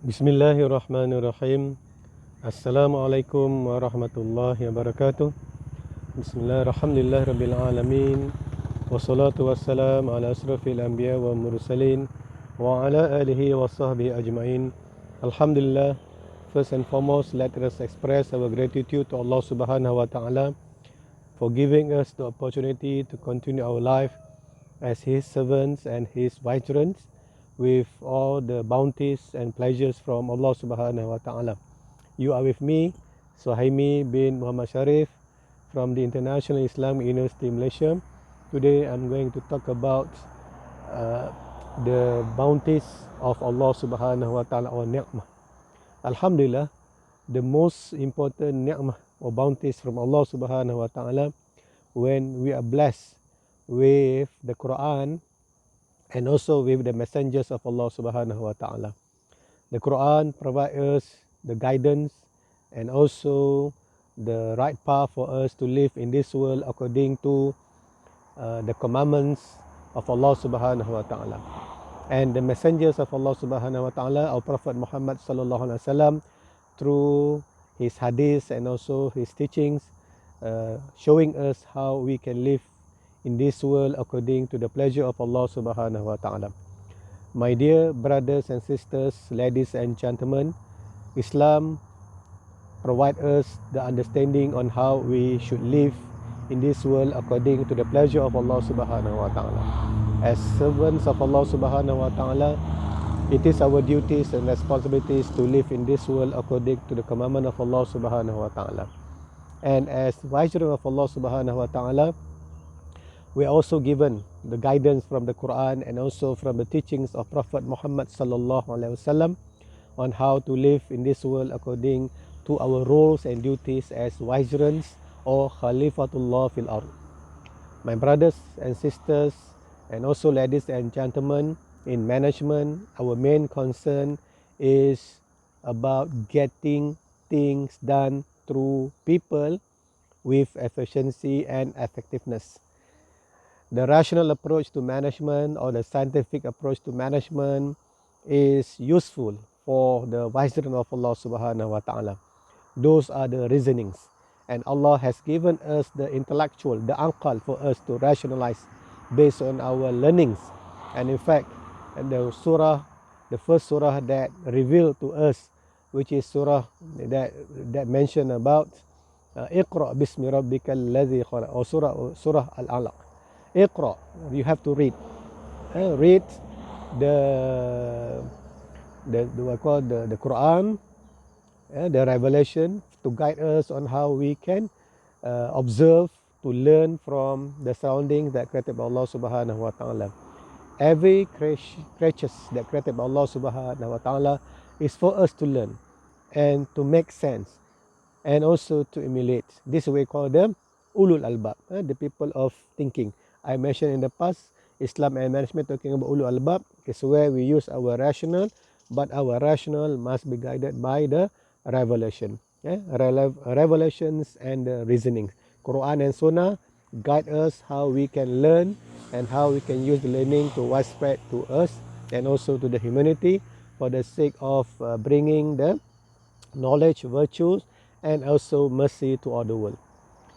Bismillahirrahmanirrahim. Assalamualaikum warahmatullahi wabarakatuh. Bismillahirrahmanirrahim. Rabbil alamin. Wassalatu wassalamu ala asrafil anbiya wa mursalin wa ala alihi wa sahbihi ajma'in. Alhamdulillah. First and foremost, let us express our gratitude to Allah Subhanahu wa Ta'ala for giving us the opportunity to continue our life as His servants and His vicegerents with all the bounties and pleasures from Allah Subhanahu wa Ta'ala. You are with me, Suhaimi bin Muhammad Sharif from the International Islamic University Malaysia. Today I'm going to talk about the bounties of Allah Subhanahu wa Ta'ala or ni'mah. Alhamdulillah, the most important ni'mah or bounties from Allah Subhanahu wa Ta'ala when we are blessed with the Quran and also with the messengers of Allah Subhanahu wa Ta'ala. The Quran provides us the guidance and also the right path for us to live in this world according to the commandments of Allah Subhanahu wa Ta'ala. And the messengers of Allah Subhanahu wa Ta'ala, our Prophet Muhammad Sallallahu Alaihi Wasallam, through his hadiths and also his teachings, showing us how we can live in this world according to the pleasure of Allah Subhanahu wa Ta'ala. My dear brothers and sisters, ladies and gentlemen, Islam provides us the understanding on how we should live in this world according to the pleasure of Allah Subhanahu wa Ta'ala. As servants of Allah Subhanahu wa Ta'ala, it is our duties and responsibilities to live in this world according to the commandment of Allah Subhanahu wa Ta'ala. And as viceroy of Allah Subhanahu wa Ta'ala, we are also given the guidance from the Quran and also from the teachings of Prophet Muhammad Sallallahu Alaihi Wasallam on how to live in this world according to our roles and duties as viceroys or Khalifatullah fil ard. My brothers and sisters and also ladies and gentlemen, in management, our main concern is about getting things done through people with efficiency and effectiveness. The rational approach to management or the scientific approach to management is useful for the viceroy of Allah Subhanahu wa Ta'ala. Those are the reasonings. And Allah has given us the intellectual, the aqal for us to rationalize based on our learnings. And in fact, the first surah that revealed to us, which is surah that mentioned about Iqra bismi rabbikal ladzi khalaq, or surah Al-Alaq. Iqra, you have to read. Read the Quran, the revelation, to guide us on how we can observe, to learn from the surroundings that created by Allah Subhanahu wa Ta'ala. Every creature that created by Allah Subhanahu wa Ta'ala is for us to learn and to make sense and also to emulate. This we call them ulul albab, the people of thinking. I mentioned in the past, Islam and management talking about ulul albab is where we use our rational, but our rational must be guided by the revelation. Revelations and the reasoning. Quran and Sunnah guide us how we can learn and how we can use the learning to widespread to us and also to the humanity for the sake of bringing the knowledge, virtues, and also mercy to all the world.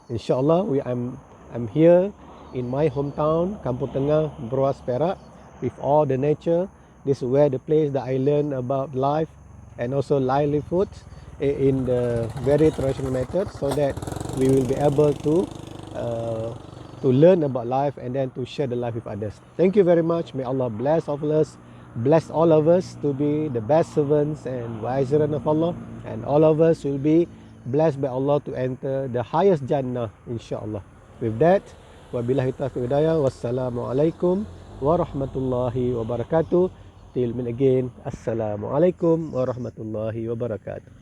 Inshallah, I'm here in my hometown, Kampung Tengah, Broas, Perak, with all the nature. This is where the place that I learn about life and also livelihood in the very traditional method, so that we will be able to learn about life and then to share the life with others. Thank you very much. May Allah bless all of us, bless all of us to be the best servants and viceroy of Allah, and all of us will be blessed by Allah to enter the highest Jannah, inshallah. With that, wabillahi taufiq hidayah, wassalamualaikum warahmatullahi wabarakatuh. Till meet again, assalamualaikum warahmatullahi wabarakatuh.